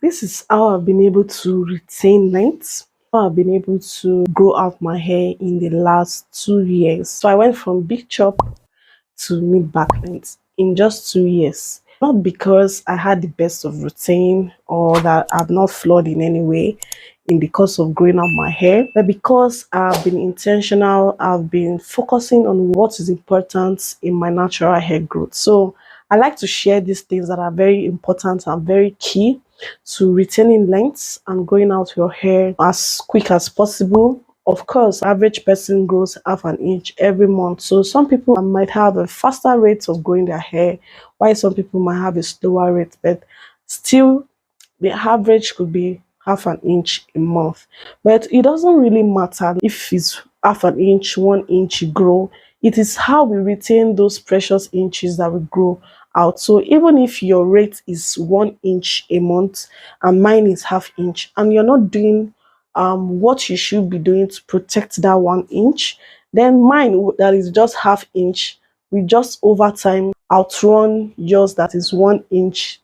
This is how I've been able to retain length. How I've been able to grow out my hair in the last 2 years. So I went from big chop to mid back length in just 2 years. Not because I had the best of routine or that I've not flawed in any way in the course of growing out my hair, but because I've been intentional, I've been focusing on what is important in my natural hair growth. So I like to share these things that are very important and very key to retaining length and growing out your hair as quick as possible. Of course, average person grows half an inch every month. So some people might have a faster rate of growing their hair, while some people might have a slower rate, but still the average could be half an inch a month. But it doesn't really matter if it's half an inch, 1 inch you grow. It is how we retain those precious inches that we grow out. So even if your rate is 1 inch a month and mine is half inch, and you're not doing what you should be doing to protect that 1 inch, then mine that is just half inch will just over time outrun yours that is 1 inch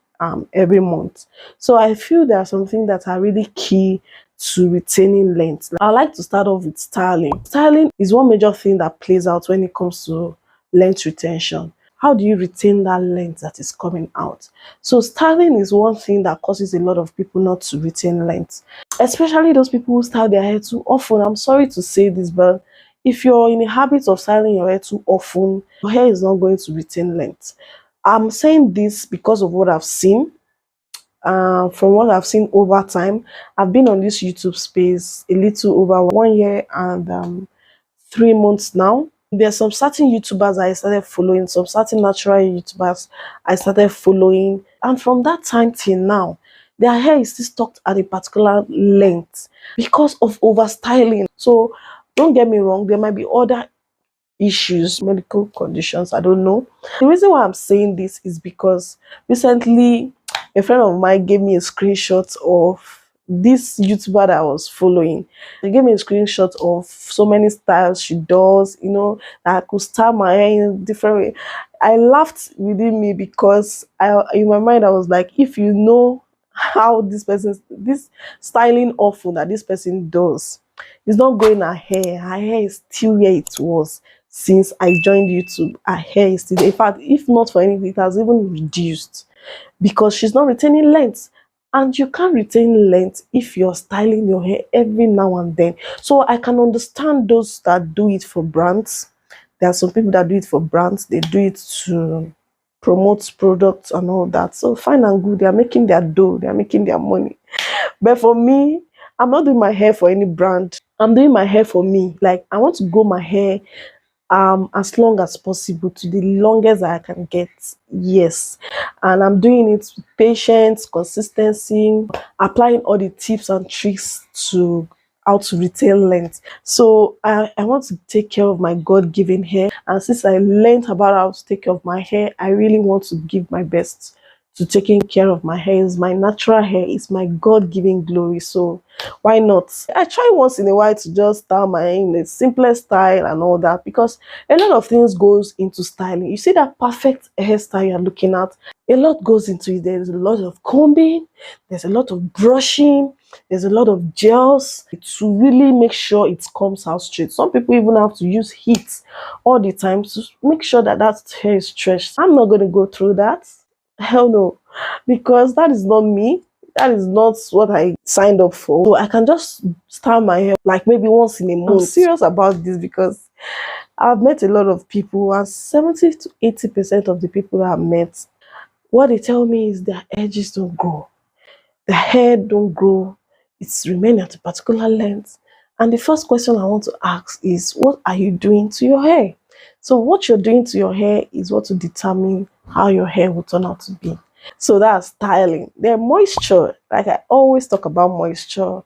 every month. So I feel there are some things that are really key to retaining length. I like to start off with styling. Styling is one major thing that plays out when it comes to length retention. How do you retain that length that is coming out? So styling is one thing that causes a lot of people not to retain length, especially those people who style their hair too often. I'm sorry to say this, but if you're in the habit of styling your hair too often, your hair is not going to retain length. I'm saying this because of what I've seen. From what I've seen over time, I've been on this YouTube space a little over 1 year and 3 months now. There's some certain YouTubers I started following, some certain natural YouTubers I started following, and from that time till now, their hair is still stuck at a particular length because of over styling. So don't get me wrong, there might be other issues, medical conditions, I don't know. The reason why I'm saying this is because recently a friend of mine gave me a screenshot of this YouTuber that I was following. She gave me a screenshot of so many styles she does, that I could style my hair in different way. I laughed within me because in my mind I was like, if you know how this styling awful that this person does, it's not going her hair is still where it was since I joined YouTube. Her hair is still, in fact, if not for anything, it has even reduced because she's not retaining length. And you can't retain length if you're styling your hair every now and then. So I can understand those that do it for brands. There are some people that do it for brands. They do it to promote products and all that. So fine and good. They are making their dough. They are making their money. But for me, I'm not doing my hair for any brand. I'm doing my hair for me. Like, I want to grow my hair as long as possible, to the longest I can get. Yes, and I'm doing it with patience, consistency, applying all the tips and tricks to how to retain length. So I want to take care of my God-given hair, and since I learned about how to take care of my hair, I really want to give my best to taking care of my hair. It's my natural hair, it's my God-given glory. So why not? I try once in a while to just style my hair in the simplest style and all that, because a lot of things goes into styling. You see that perfect hairstyle you're looking at, a lot goes into it. There's a lot of combing, there's a lot of brushing, there's a lot of gels to really make sure it comes out straight. Some people even have to use heat all the time to make sure that that hair is stretched. I'm not going to go through that. Hell no, because that is not me. That is not what I signed up for. So I can just style my hair like maybe once in a month. I'm serious about this because I've met a lot of people, and 70 to 80% of the people that I've met, what they tell me is their edges don't grow. The hair don't grow. It's remain at a particular length. And the first question I want to ask is, what are you doing to your hair? So what you're doing to your hair is what will determine how your hair will turn out to be. So that's styling. Then moisture, like I always talk about moisture.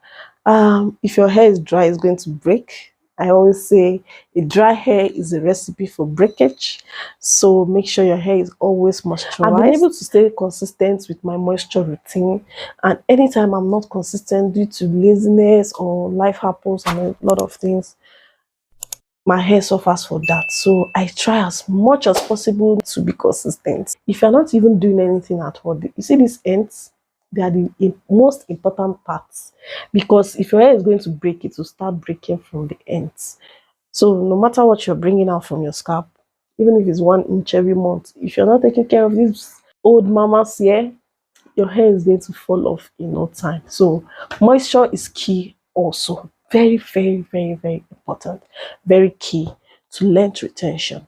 If your hair is dry, it's going to break. I always say a dry hair is a recipe for breakage. So make sure your hair is always moisturized. I've been able to stay consistent with my moisture routine. And anytime I'm not consistent due to laziness or life happens and a lot of things, my hair suffers for that. So I try as much as possible to be consistent. If you're not even doing anything at all, you see these ends, They are the most important parts, because if your hair is going to break, it will start breaking from the ends. So no matter what you're bringing out from your scalp, even if it's 1 inch every month, if you're not taking care of these old mamas here, your hair is going to fall off in no time. So moisture is key also. Very, very, very, very important. Very key to length retention.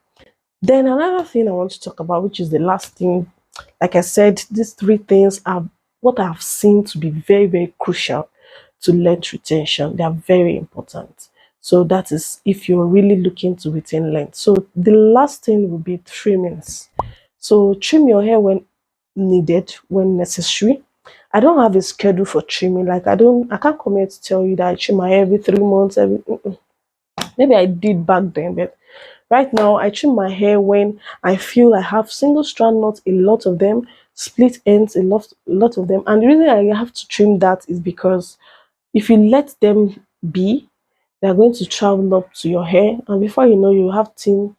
Then another thing I want to talk about, which is the last thing, like I said, these three things are what I've seen to be very, very crucial to length retention. They are very important. So that is if you're really looking to retain length. So the last thing will be trimmings. So trim your hair when needed, when necessary. I don't have a schedule for trimming. Like I can't come here to tell you that I trim my hair every 3 months. Maybe I did back then, but right now I trim my hair when I feel I have single strand knots, a lot of them, split ends, a lot of them. And the reason I have to trim that is because if you let them be, they're going to travel up to your hair, and before you know, you have thin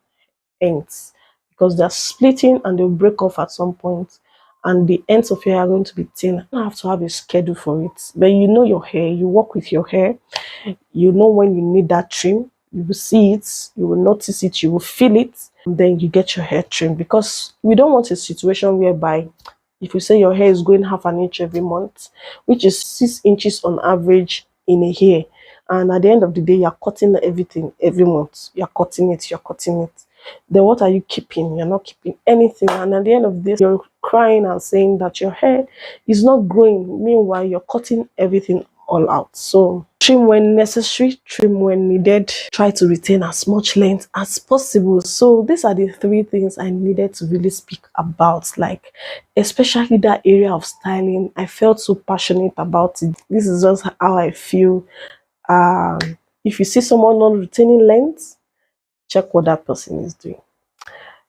ends because they're splitting and they'll break off at some point, and the ends of your hair are going to be thin. You don't have to have a schedule for it, but you know your hair, you work with your hair, you know when you need that trim, you will see it, you will notice it, you will feel it, and then you get your hair trimmed, because we don't want a situation whereby if you say your hair is going half an inch every month, which is 6 inches on average in a year, and at the end of the day you're cutting everything every month, you're cutting it, then what are you keeping? You're not keeping anything, and at the end of this you're crying and saying that your hair is not growing, meanwhile you're cutting everything all out. So trim when necessary, trim when needed, try to retain as much length as possible. So these are the three things I needed to really speak about, like especially that area of styling. I felt so passionate about it. This is just how I feel. um if you see someone not retaining length, check what that person is doing.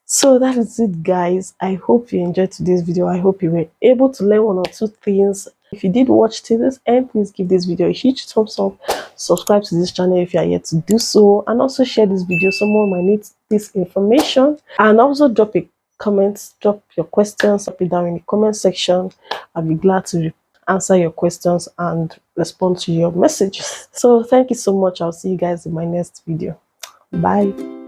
So that is it, guys. I hope you enjoyed today's video. I hope you were able to learn one or two things. If you did watch till this end, please give this video a huge thumbs up, subscribe to this channel if you are yet to do so, and also share this video. Someone might need this information. And also drop a comment, drop your questions, drop it down in the comment section. I'll be glad to answer your questions and respond to your messages. So thank you so much. I'll see you guys in my next video. Bye.